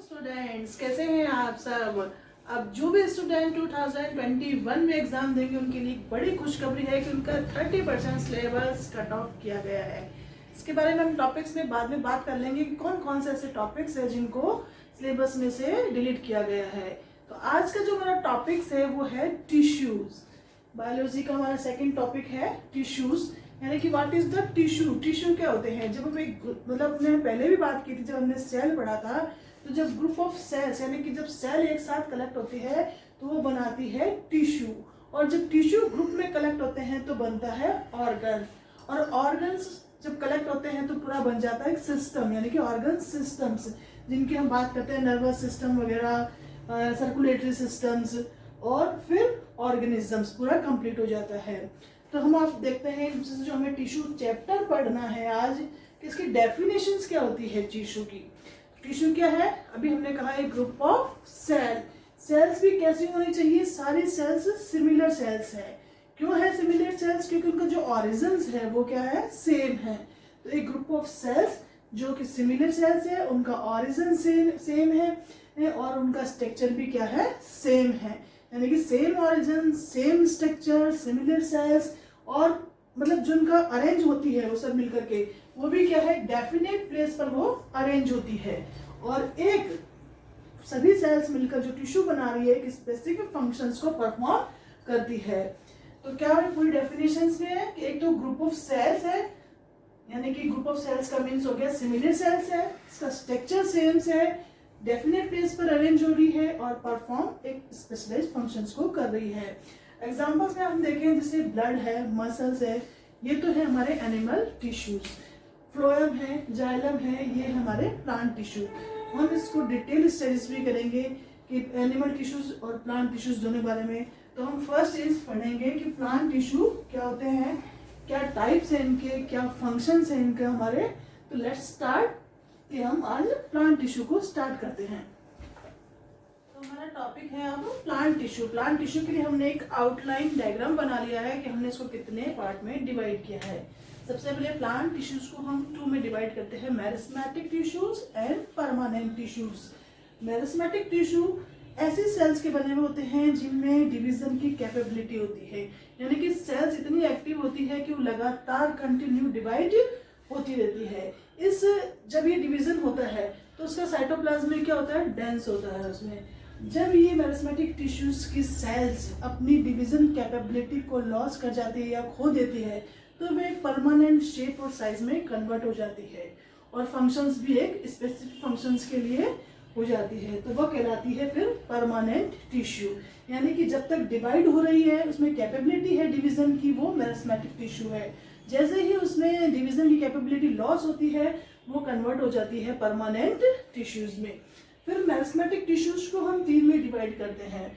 Students, कैसे हैं आप सब। अब जो भी स्टूडेंट 2021 में एग्जाम देंगे उनके लिए बड़ी खुशखबरी है कि उनका 30% सिलेबस कट ऑफ किया गया है। इसके बारे में हम टॉपिक्स में बाद में बात कर लेंगे कि कौन कौन से ऐसे टॉपिक्स है जिनको सिलेबस में से डिलीट किया गया है। तो आज का जो हमारा टॉपिक्स है वो है टिश्यूज। बायोलॉजी का हमारा सेकेंड टॉपिक है टिश्यूज, यानी कि what is the tissue. Tissue क्या होते हैं, जब हम एक मतलब हमने पहले भी बात की थी जब हमने सेल पढ़ा था, तो जब ग्रुप ऑफ सेल्स यानी कि जब सेल एक साथ कलेक्ट होती है तो वो बनाती है टिश्यू, और जब टिश्यू ग्रुप में कलेक्ट होते हैं तो बनता है ऑर्गन, और ऑर्गन्स जब कलेक्ट होते हैं तो पूरा बन जाता है एक सिस्टम, यानी कि ऑर्गन सिस्टम्स जिनकी हम बात करते हैं नर्वस सिस्टम वगैरह, सर्कुलेटरी सिस्टम्स, और फिर ऑर्गेनिजम्स पूरा कंप्लीट हो जाता है। तो हम आप देखते हैं जो हमें टिश्यू चैप्टर पढ़ना है आज कि इसकी डेफिनेशंस क्या होती है टिश्यू की। टिश्यू क्या है, अभी हमने कहा एक ग्रुप ऑफ सेल। सेल्स भी कैसी होनी चाहिए, सारी सेल्स सिमिलर सेल्स है। क्यों है सिमिलर सेल्स, क्योंकि उनका जो ऑरिजिन्स है वो क्या है, सेम है। तो एक ग्रुप ऑफ सेल्स जो कि सिमिलर सेल्स है, उनका ऑरिजिन सेम है और उनका स्ट्रक्चर भी क्या है, सेम है। यानी कि same origin, same structure, similar sales, और मतलब जो उनका अरेंज होती है वो सब मिलकर के वो भी क्या है, डेफिनेट प्लेस पर वो अरेंज होती है। और एक सभी सेल्स मिलकर जो टिश्यू बना रही है एक स्पेसिफिक फंक्शंस को परफॉर्म करती है। तो क्या है पूरी डेफिनेशंस में है कि एक तो ग्रुप ऑफ सेल्स है, यानी कि ग्रुप ऑफ सेल्स का मीन्स हो गया सिमिलर सेल्स है, इसका स्ट्रक्चर सेम है, डेफिनेट प्लेस पर अरेंज हो रही है और परफॉर्म एक स्पेशलाइज्ड फंक्शंस को कर रही है। एग्जांपल्स में हम देखें जैसे ब्लड है, मसल्स है, ये तो है हमारे एनिमल टिश्यूज। फ्लोएम है, जाइलम है, ये हमारे प्लांट टिश्यू। हम इसको डिटेल स्टडीज भी करेंगे कि एनिमल टिश्यूज और प्लांट टिश्यूज दोनों बारे में। तो हम फर्स्ट चीज पढ़ेंगे कि प्लांट टिश्यू क्या होते हैं, क्या टाइप्स हैं इनके, क्या फंक्शंस हैं इनके हमारे। तो लेट्स स्टार्ट कि हम आज प्लांट टिश्यू को स्टार्ट करते हैं। तो हमारा टॉपिक है अब प्लांट टिश्यू। प्लांट टिश्यू के लिए हमने एक आउटलाइन डायग्राम बना लिया है कि हमने इसको कितने पार्ट में डिवाइड किया है। सबसे पहले प्लांट टिश्यूज को हम 2 में डिवाइड करते हैं, meristematic tissues and permanent tissues. Meristematic tissue ऐसे सेल्स के बने हुए होते हैं जिनमें डिवीजन की कैपेबिलिटी होती है, यानी कि सेल्स इतनी एक्टिव होती है कि वो लगातार कंटिन्यू डिवाइड होती रहती है। इस जब ये डिवीजन होता है तो उसका साइटोप्लाज्म में क्या होता है, डेंस होता है उसमें। जब ये मेरिस्मेटिक टिश्यूज की सेल्स अपनी डिवीजन कैपेबिलिटी को लॉस कर जाती है या खो देती है तो वे एक परमानेंट शेप और साइज में कन्वर्ट हो जाती है, और फंक्शंस भी एक स्पेसिफिक फंक्शंस के लिए हो जाती है, तो वो कहलाती है फिर परमानेंट टिश्यू। यानी कि जब तक डिवाइड हो रही है उसमें कैपेबिलिटी है डिवीजन की, वो मेरिस्मेटिक टिश्यू है। जैसे ही उसमें डिवीजन की कैपेबिलिटी लॉस होती है वो कन्वर्ट हो जाती है परमानेंट टिश्यूज में। फिर मेरिस्मेटिक टिश्यूज को हम 3 में डिवाइड करते हैं,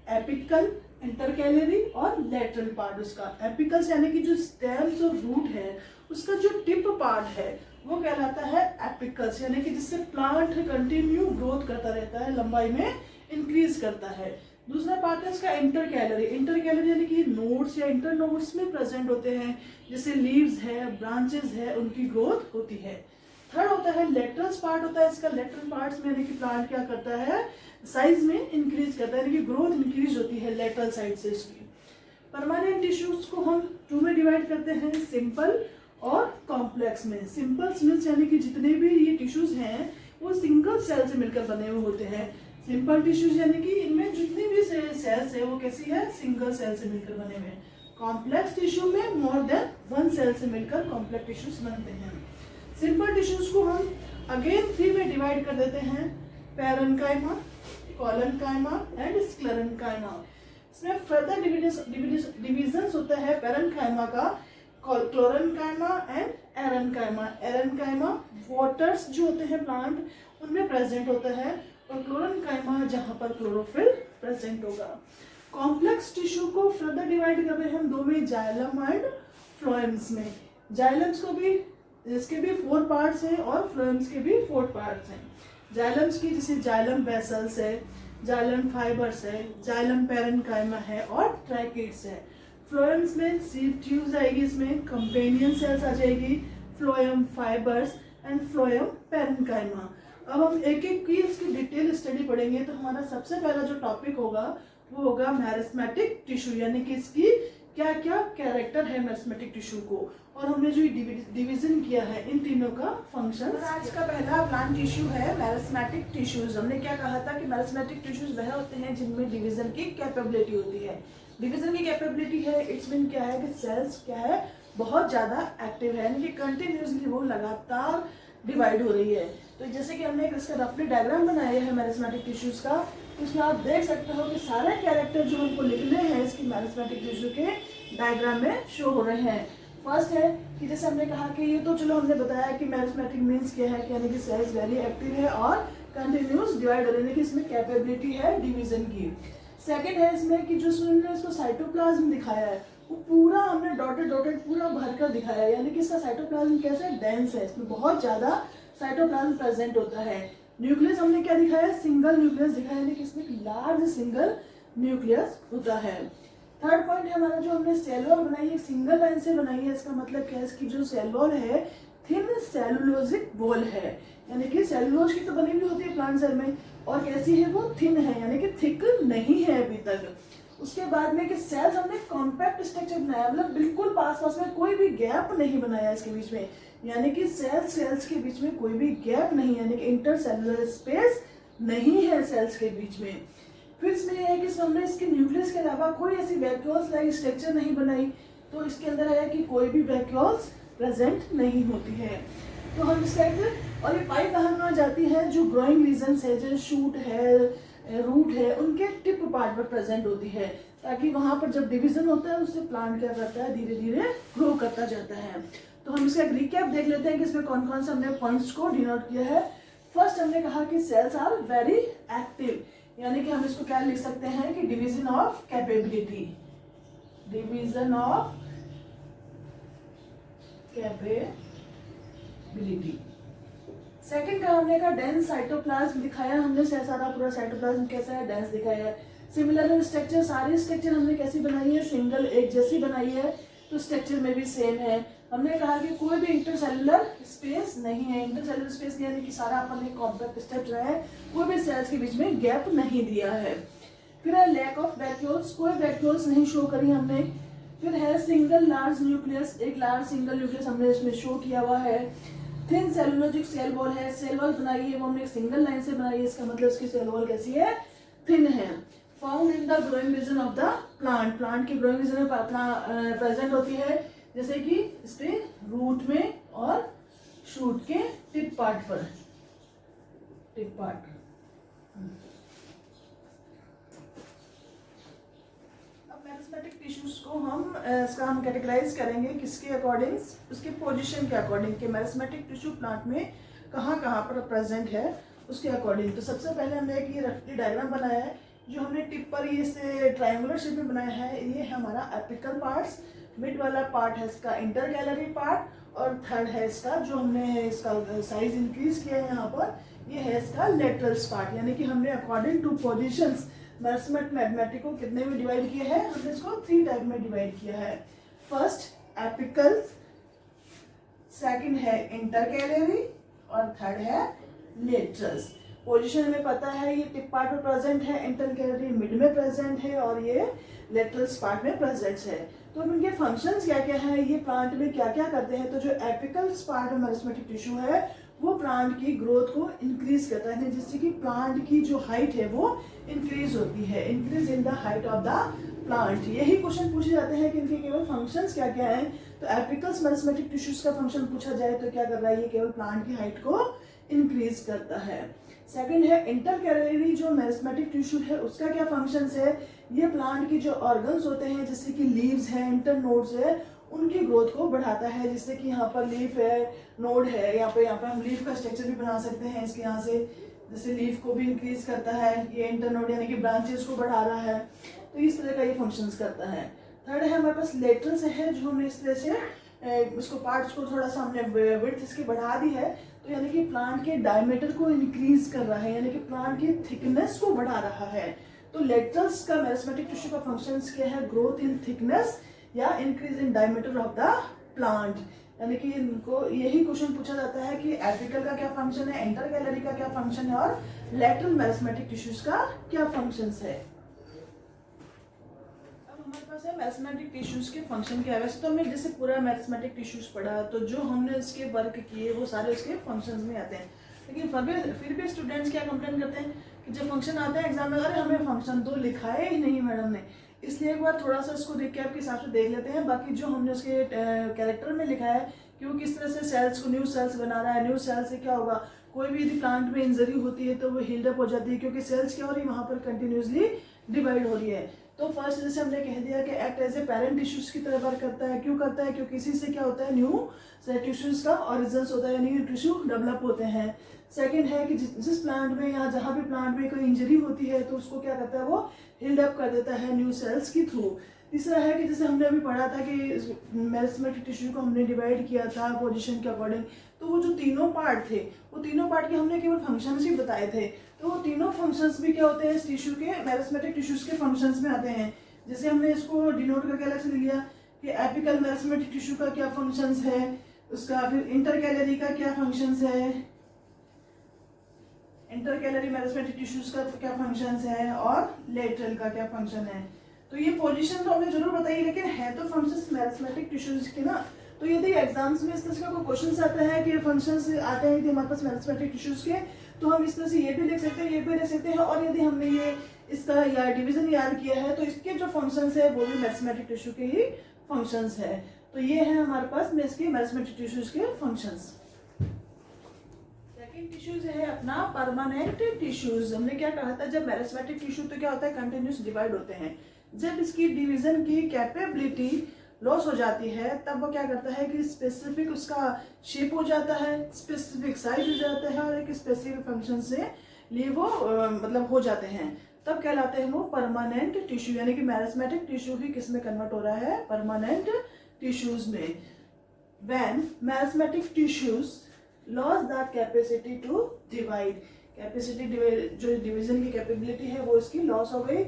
एपिकल, इंटरकैलरी और लेटरल पार्ट। उसका एपिकल्स यानी कि जो स्टेम्स और रूट है उसका जो टिप पार्ट है वो कहलाता है एपिकल्स, यानी कि जिससे प्लांट कंटिन्यू ग्रोथ करता रहता है, लंबाई में इंक्रीज करता है। दूसरा पार्ट है इसका इंटरकैलरी। इंटरकैलरी यानी कि नोड्स या इंटरनोड्स में प्रेजेंट होते हैं, जैसे लीव्स है, ब्रांचेस है, उनकी ग्रोथ होती है। थर्ड होता है लेटरल पार्ट होता है इसका। लेटरल पार्ट्स में यानी कि प्लांट क्या करता है, साइज में इंक्रीज करता है, यानी कि ग्रोथ इंक्रीज होती है लेटरल साइड से इसकी। परमानेंट टिश्यूज को हम 2 में डिवाइड करते हैं, सिंपल और कॉम्प्लेक्स में। सिंपल मीन्स यानी कि जितने भी ये टिश्यूज हैं वो सिंगल सेल से मिलकर बने हुए होते हैं। सिंपल टिश्यूज यानी कि इनमें जितनी भी सेल्स है वो कैसी है, सिंगल सेल से मिलकर बने हुए हैं। कॉम्प्लेक्स टिश्यू में मोर देन 1 सेल से मिलकर कॉम्प्लेक्स टिश्यूज बनते हैं। सिंपल टिश्यूज को हम अगेन 3 में डिवाइड कर देते हैं, पैरेन्काइमा, कोलेन्काइमा एंड स्क्लेरेन्काइमा। इसमें फर्दर डिविजन्स होता है पैरेन्काइमा का, क्लोरेन्काइमा एंड एरेन्काइमा। एरेन्काइमा वाटर्स जो होते हैं प्लांट उनमें प्रेजेंट होता है, और क्लोरेन्काइमा जहां पर क्लोरोफिल प्रेजेंट होगा। कॉम्प्लेक्स टिश्यू को फर्दर डिवाइड कर रहे हैं हम 2 में, जाइलम एंड फ्लोएम्स में। जाइलम्स को भी, इसके भी 4 पार्ट्स हैं और फ्लोएम्स के भी 4 पार्ट्स हैं। जाइलम्स की जैसे जाइलम वेसल्स है, जाइलम फाइबर्स है, जाइलम पैरेन्काइमा है और ट्रैकिड्स है। फ्लोएम्स में सीड ट्यूब्स आएगी, इसमें कंपेनियन सेल्स आ जाएगी, phloem fibres and phloem parenchyma. अब हम एक एक की इसकी डिटेल स्टडी पढ़ेंगे। तो हमारा सबसे पहला जो टॉपिक होगा वो होगा मैरिस्मेटिक टिश्यू, यानी कि इसकी क्या क्या कैरेक्टर है मैरिस्मेटिक टिश्यू को, और हमने जो डिवीजन किया है इन तीनों का फंक्शन। आज का पहला प्लांट टिश्यू है मैरिस्मेटिक टिश्यूज। हमने क्या कहा था कि मैरिस्मेटिक टिश्यूज वह होते हैं जिनमें डिवीजन की कैपेबिलिटी होती है। डिवीजन की कैपेबिलिटी है, इट्स मीन क्या है कि सेल्स क्या है, बहुत ज्यादा एक्टिव है, यानी कि कंटिन्यूसली वो लगातार डिवाइड हो रही है। तो जैसे कि हमने इसका रफली डायग्राम बनाया है मैरिस्मेटिक टिश्यूज का, उसमें आप देख सकते हो कि सारे कैरेक्टर जो हमको लिखने हैं इसकी मैरिस्मेटिक टिश्यू के डायग्राम में शो हो रहे हैं। फर्स्ट है कि जैसे हमने कहा कि ये तो चलो हमने बताया कि मैरिस्मेटिक मीन्स क्या है, यानी कि सेल्स वेरी एक्टिव है और कंटिन्यूस डिवाइड हो रही है, कि इसमें कैपेबिलिटी है डिवीजन की। सेकंड है इसमें कि जो हमने इसको साइटोप्लाज्म दिखाया है वो पूरा हमने डॉटेड पूरा भरकर दिखाया है, यानी कि इसका साइटोप्लाज्म कैसा है, डेंस है, इसमें बहुत ज्यादा साइटोप्लाज्म प्रेजेंट होता है। न्यूक्लियस हमने क्या दिखाया है, सिंगल न्यूक्लियस दिखाया है, यानी कि इसमें एक लार्ज सिंगल न्यूक्लियस होता है। थर्ड पॉइंट है हमारा जो हमने सेल वॉल बनाई है, सिंगल लाइन से बनाई है। इसका मतलब क्या है, इसकी जो सेल वॉल है थिन सेलुलोजिक वॉल है, यानी कि सेलुलोज की तो बनी हुई होती है प्लांट सेल में, और कैसी है वो, थिन है, यानी कि थिक नहीं है अभी तक। उसके बाद में कि सेल्स हमने कॉम्पैक्ट स्ट्रक्चर बनाया, मतलब बिल्कुल पास में कोई भी गैप नहीं बनाया इसके बीच में, यानी कि सेल्स के बीच में कोई भी गैप नहीं है, यानी कि इंटरसेलुलर स्पेस नहीं है सेल्स के बीच में। फिर इसमें यह है कि हमने इसके न्यूक्लियस के अलावा कोई ऐसी वैक्यूल्स लाइक स्ट्रक्चर नहीं बनाई, तो इसके अंदर है कि कोई भी वैक्यूल्स प्रेजेंट नहीं होती है। तो हम इसका और ये पाई कहाँ में जाती है, जो ग्रोइंग रीजन्स है, जो शूट है, रूट है, उनके टिप पार्ट पर प्रेजेंट होती है, ताकि वहां पर जब डिवीजन होता है उससे प्लांट क्या करता है, धीरे धीरे ग्रो करता जाता है। तो हम इसका एक रिकैप देख लेते हैं कि इसमें कौन कौन से हमने पॉइंट्स को डिनोट किया है। फर्स्ट हमने कहा कि सेल्स आर वेरी एक्टिव, यानी कि हम इसको क्या लिख सकते हैं कि division of capability, division of capability. Second का हमने कहा डेंस साइटोप्लाज्म दिखाया हमने, सारा पूरा साइटोप्लाज्म कैसा है, डेंस दिखाया है। सिमिलर स्ट्रक्चर, सारी स्ट्रक्चर हमने कैसी बनाई है, सिंगल एक जैसी बनाई है, तो स्ट्रक्चर में भी सेम है। हमने कहा कि कोई भी इंटरसेलुलर स्पेस नहीं है, इंटरसेलुलर स्पेस यानी कि सारा अपन एक कॉम्पैक्ट स्ट्रक्चर है, कोई भी सेल्स के बीच में गैप नहीं दिया है। फिर है लैक ऑफ वैक्यूल्स, कोई वैक्यूल्स नहीं शो करी हमने। फिर है सिंगल लार्ज न्यूक्लियस, एक लार्ज सिंगल न्यूक्लियस हमने इसमें शो किया हुआ है। थिन सेलुलोजिक सेल वॉल है, सेल वॉल बनाई है वो हमने सिंगल लाइन से बनाई है, इसका मतलब इसकी सेल वॉल कैसी है, थिन है। Found in the growing region of the plant, plant की ग्रोइंग रीजन में प्रेजेंट होती है, जैसे कि इस पे रूट में और शूट के टिप पार्ट पर, टिप पार्ट। अब मैरिस्मेटिक टिश्यूज को हम कैटेगराइज करेंगे किसके अकॉर्डिंग, उसके पोजीशन के अकॉर्डिंग, कि मैरिस्मेटिक टिश्यू प्लांट में कहाँ पर प्रेजेंट है उसके अकॉर्डिंग। तो सबसे पहले हमने एक ये रफली डायग्राम बनाया है, जो हमने टिप पर ये से ट्रायंगुलर शेप में बनाया है। ये है हमारा एपिकल पार्ट्स, मिड वाला पार्ट है इसका इंटरगैलरी पार्ट, और थर्ड है इसका जो हमने इसका साइज इंक्रीज किया है यहाँ पर, ये है इसका लेटरल्स पार्ट, यानी कि हमने अकॉर्डिंग टू पोजीशंस मैरिस्मेटिक को कितने में डिवाइड किया है, हमने इसको 3 टाइप में डिवाइड किया है। फर्स्ट एपिकल्स, सेकंड है इंटरगैलरी, और थर्ड है लेटरल्स। पोजीशन हमें पता है, ये टिप पार्ट में प्रेजेंट है, इंटरगैलरी मिड में प्रेजेंट है, और ये लेटरल्स पार्ट में प्रेजेंट है। तो इनके फंक्शंस क्या क्या है, ये प्लांट में क्या क्या करते हैं। तो जो एपिकल्स पार्ट में मैरिस्मेटिक टिश्यू है वो प्लांट की ग्रोथ को इंक्रीज करता है, जिससे कि प्लांट की जो हाइट है वो इंक्रीज होती है, increase in the height of the plant. यही क्वेश्चन पूछे जाते हैं कि इनके केवल फंक्शंस क्या क्या है। तो एपिकल्स मैरिस्मेटिक टिश्यूज का फंक्शन पूछा जाए तो क्या कर रहा है, ये केवल प्लांट की हाइट को इंक्रीज करता है। सेकंड है इंटरकैलरी, जो मैरिस्मेटिक टिश्यू है उसका क्या फंक्शंस है, ये प्लांट की जो ऑर्गन्स होते हैं जैसे कि लीव्स है, इंटरनोड्स है, उनकी ग्रोथ को बढ़ाता है। जैसे कि यहाँ पर लीफ है, नोड है, यहाँ पे हम लीफ का स्ट्रक्चर भी बना सकते हैं इसके यहाँ से, जैसे लीफ को भी इंक्रीज करता है, ये इंटरनोड यानी कि ब्रांचेस को बढ़ा रहा है, तो इस तरह का ये फंक्शंस करता है। थर्ड है हमारे पास लेटरल्स है, जो हमने इस तरह से इसको पार्ट्स को थोड़ा सा हमने विड्थ इसकी बढ़ा दी है, तो यानी कि प्लांट के डायमीटर को इंक्रीज कर रहा है, यानी कि प्लांट की थिकनेस को बढ़ा रहा है। तो लेटरल्स का मैरिस्मेटिक टिश्यू का फंक्शन क्या है, ग्रोथ इन थिकनेस या increase in diameter of the plant, यानी कि इनको यही क्वेश्चन पूछा जाता है कि एपिकल का क्या फंक्शन है, इंटरकैलरी का क्या फंक्शन है और लैटरल मेरिस्टेमेटिक टिश्यूज का क्या फंक्शंस है। अब हमारे पास है मेरिस्टेमेटिक टिश्यूज के फंक्शन क्या है। वैसे तो हमने जैसे पूरा मेरिस्टेमेटिक टिश्यूज पढ़ा, तो जो हमने इसके वर्क किए वो सारे उसके फंक्शंस में आते हैं, लेकिन फिर भी स्टूडेंट्स क्या कंप्लेन करते हैं कि जब फंक्शन आता है एग्जाम में, अरे हमें फंक्शन तो लिखाया ही नहीं मैडम ने। इसलिए एक बार थोड़ा सा इसको देख के आपके हिसाब से देख लेते हैं। बाकी जो हमने उसके कैरेक्टर में लिखा है कि वो किस तरह से सेल्स को न्यू सेल्स बना रहा है। न्यू सेल से क्या होगा, कोई भी यदि प्लांट में इंजरी होती है तो वो हील्ड अप हो जाती है, क्योंकि सेल्स क्या हो रही है वहाँ पर कंटिन्यूसली डिवाइड हो रही है। तो फर्स्ट जैसे हमने कह दिया कि act as a parent tissues की तरह वर्क करता है। क्यों करता है, क्योंकि इसी से क्या होता है, न्यू टिश्यूज का ऑरिजिन होता है, यानी टिश्यू डेवलप होते हैं। सेकंड है कि जिस प्लांट में या जहाँ भी प्लांट में कोई इंजरी होती है तो उसको क्या करता है, वो हिल्ड अप कर देता है न्यू सेल्स के थ्रू। तीसरा है कि जैसे हमने अभी पढ़ा था कि मेरिस्टेमेटिक टिश्यू को हमने डिवाइड किया था पोजीशन के अकॉर्डिंग, तो वो जो तीनों पार्ट थे वो तीनों पार्ट के हमने केवल फंक्शंस ही बताए थे। तो वो तीनों फंक्शंस भी क्या होते हैं, इस टिश्यू के मेरिस्टेमेटिक टिश्यूज के फंक्शंस में आते हैं। जैसे हमने इसको डिनोट करके अलग से लिया कि एपिकल मेरिस्टेमेटिक टिश्यू का क्या फंक्शंस है, उसका फिर इंटरकैलरी का क्या फंक्शंस है, इंटरकैलरी मेरिस्टेमेटिक टिश्यूज का क्या फंक्शंस है और लेटरल का क्या फंक्शन है। तो ये पोजीशन तो हमने जरूर बताई, लेकिन है तो फंक्शंस मेरिस्टेमेटिक टिश्यूज के ना। तो यदि एग्जाम्स में इस तरह का कोई क्वेश्चन आता है कि फंक्शंस आते हैं यदि हमारे पास मेरिस्टेमेटिक टिश्यूज के, तो हम इस तरह से ये भी लिख सकते हैं, ये भी लिख सकते हैं। और यदि हमने ये इसका या डिवीजन याद किया है तो इसके जो फंक्शंस है वो भी मेरिस्टेमेटिक टिश्यू के ही फंक्शंस है। तो ये है हमारे पास इसके मेरिस्टेमेटिक टिश्यूज के फंक्शंस। टिश्यूज है अपना परमानेंट टिश्यूज। हमने क्या कहा था, जब मेरिस्टेमेटिक टिश्यू तो क्या होता है, कंटिन्यूस डिवाइड होते हैं। जब इसकी डिवीजन की कैपेबिलिटी लॉस हो जाती है तब वो क्या करता है कि स्पेसिफिक उसका शेप हो जाता है, स्पेसिफिक साइज हो जाता है और एक स्पेसिफिक फंक्शन से लिए वो मतलब हो जाते हैं, तब कहलाते हैं वो परमानेंट टिश्यू। यानी कि मेरिस्टेमेटिक टिश्यू ही किस में कन्वर्ट हो रहा है, परमानेंट टिश्यूज में। When meristematic tissues loss the capacity to divide, capacity जो डिवीजन की कैपेबिलिटी है वो इसकी लॉस हो गई,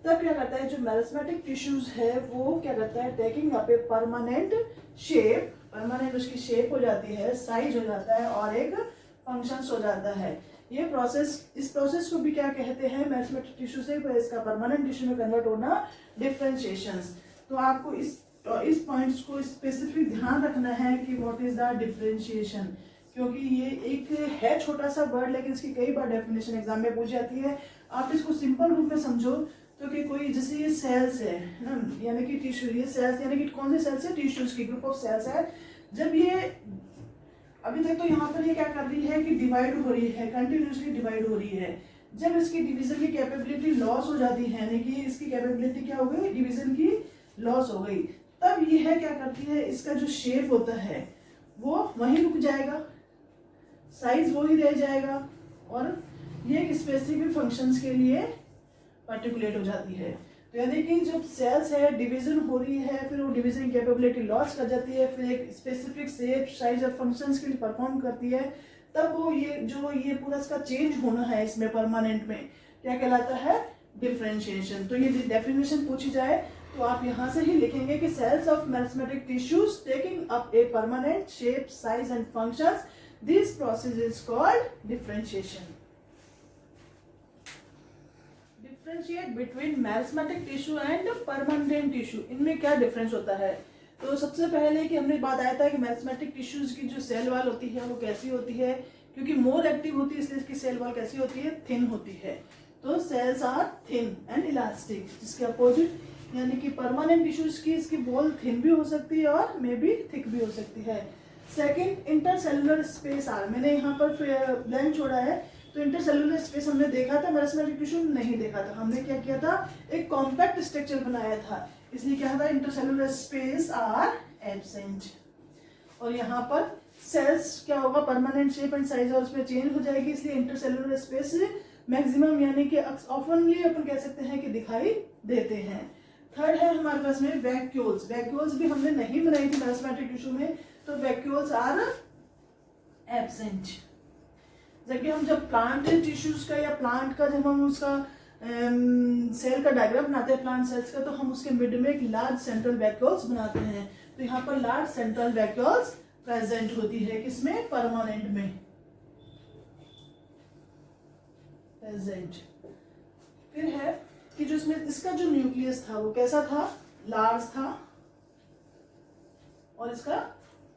तब क्या करता है जो मेरिस्टेमेटिक टिश्यूज है वो क्या करता है, taking up a permanent shape, permanent उसकी शेप हो जाती है, साइज हो जाता है और एक फंक्शंस हो जाता है। ये प्रोसेस, इस प्रोसेस को भी क्या कहते हैं, मेरिस्टेमेटिक टिश्यू से इसका परमानेंट टिश्यू में कन्वर्ट होना, डिफरेंशिएशंस। तो आपको इस पॉइंट्स को स्पेसिफिक ध्यान रखना है कि व्हाट इज द डिफरेंशिएशन, क्योंकि ये एक है छोटा सा वर्ड लेकिन इसकी कई बार डेफिनेशन एग्जाम में पूछ जाती है। आप इसको सिंपल रूप में समझो तो कि कोई जैसे ये सेल्स है ना, यानी कि टिश्यू, ये सेल्स यानी कि कौन से सेल्स है, टिश्यूज की ग्रुप ऑफ सेल्स है। जब ये अभी तक तो यहाँ पर ये क्या कर रही है कि डिवाइड हो रही है, कंटिन्यूसली डिवाइड हो रही है। जब इसकी डिवीजन की कैपेबिलिटी लॉस हो जाती है, यानी कि इसकी कैपेबिलिटी क्या हो गई, डिवीजन की लॉस हो गई, तब ये है क्या करती है, इसका जो शेप होता है वो वहीं रुक जाएगा, साइज वो ही रह जाएगा और ये एक स्पेसिफिक फंक्शंस के लिए पार्टिकुलेट हो जाती है। तो यानी कि जब सेल्स है डिवीजन हो रही है, फिर वो डिवीजन की कैपेबिलिटी लॉस कर जाती है, फिर एक स्पेसिफिक शेप, साइज और फंक्शंस के लिए परफॉर्म करती है, तब वो ये पूरा इसका चेंज होना है इसमें परमानेंट में, क्या कहलाता है, डिफरेंशिएशन। तो ये डेफिनेशन पूछी जाए तो आप यहाँ से ही लिखेंगे कि cells of meristematic tissues taking up a permanent shape, size and functions, this process is called differentiation. Differentiate between meristematic tissue and permanent tissue, इनमें क्या डिफरेंस होता है। तो सबसे पहले कि हमने बात आया था कि मेरिस्टेमेटिक टिश्यूज की जो सेल वॉल होती है वो कैसी होती है, क्योंकि मोर एक्टिव होती है इसलिए इसकी सेल वॉल कैसी होती है, थिन होती है। तो cells are thin and elastic, जिसके अपोजिट यानी कि परमानेंट टिश्यूज की इसकी वॉल थिन भी हो सकती है और मे बी थिक भी हो सकती है। सेकेंड, इंटरसेलुलर स्पेस आर, मैंने यहाँ पर ब्लैंक छोड़ा है, तो इंटरसेलुलर स्पेस हमने देखा था, मेरिस्टेमेटिक टिश्यू नहीं देखा था। हमने क्या किया था, एक कॉम्पैक्ट स्ट्रक्चर बनाया था, इसलिए क्या था, इंटरसेलुलर स्पेस आर एब्सेंट। और यहाँ पर सेल्स क्या होगा, परमानेंट शेप एंड साइज और उसमें चेंज हो जाएगी, इसलिए इंटरसेलुलर स्पेस मैक्सिमम यानी कि ऑफनली अपन कह सकते हैं कि दिखाई देते हैं। थर्ड है हमारे पास में वैक्यूल्स, वैक्यूल्स भी हमने नहीं बनाई थी मेरिस्टेमेटिक टिश्यू में, तो वैक्यूल्स आर एब्सेंट। जबकि हम जब प्लांट टिश्यूज का या प्लांट का जब हम उसका सेल का डायग्राम बनाते हैं प्लांट सेल्स का, तो हम उसके मिड में एक लार्ज सेंट्रल वैक्यूल्स बनाते हैं, तो यहाँ पर लार्ज सेंट्रल वैक्यूल्स प्रेजेंट होती है, किसमें, परमानेंट में, प्रेजेंट। फिर है कि जो इसमें इसका जो न्यूक्लियस था वो कैसा था, लार्ज था, और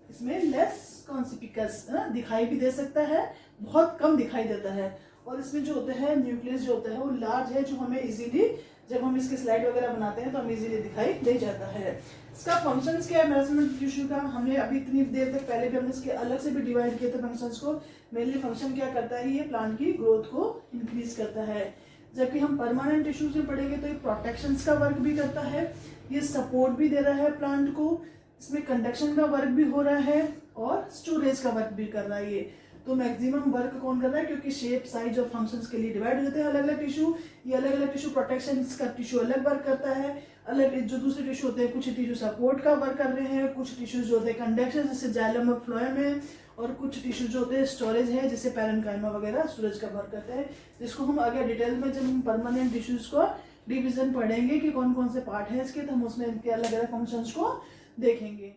इसमें लेस कॉन्सिपिकस, दिखाई भी दे सकता है, बहुत कम दिखाई देता है। और इसमें जो होता है न्यूक्लियस जो होता है वो लार्ज है, जो हमें इजीली जब हम इसकी स्लाइड वगैरह बनाते हैं तो हमें इजीली दिखाई दे जाता है। इसका फंक्शंस क्या है मेजरमेंट टिश्यू का, हमने अभी इतनी देर तक पहले भी हमने इसके अलग से भी डिवाइड किए थे फंक्शंस को। मेनली फंक्शन क्या करता है, ये प्लांट की ग्रोथ को इंक्रीज करता है। जबकि हम परमानेंट टिश्यूज में पढ़ेंगे तो ये प्रोटेक्शन का वर्क भी करता है, ये सपोर्ट भी दे रहा है प्लांट को, इसमें कंडक्शन का वर्क भी हो रहा है और स्टोरेज का वर्क भी कर रहा है ये। तो मैक्सिमम वर्क कौन कर रहा है, क्योंकि शेप, साइज और फंक्शंस के लिए डिवाइड होते हैं अलग अलग टिश्यू। ये अलग अलग टिश्यू प्रोटेक्शन का टिश्यू अलग वर्क करता है, अलग जो दूसरे टिश्यू होते हैं कुछ टिश्यू सपोर्ट का वर्क कर रहे हैं, कुछ टिश्यूज जो होते हैं कंडक्शन जैसे जाइलम और फ्लोएम है, और कुछ टिश्यू जो होते हैं स्टोरेज है जैसे पैरेन्काइमा वगैरह स्टोरेज का वर्क करते हैं। जिसको हम आगे डिटेल में जब हम परमानेंट टिश्यूज को डिवीजन पढ़ेंगे कि कौन कौन से पार्ट है इसके, तो हम उसमें इनके अलग अलग फंक्शंस को देखेंगे।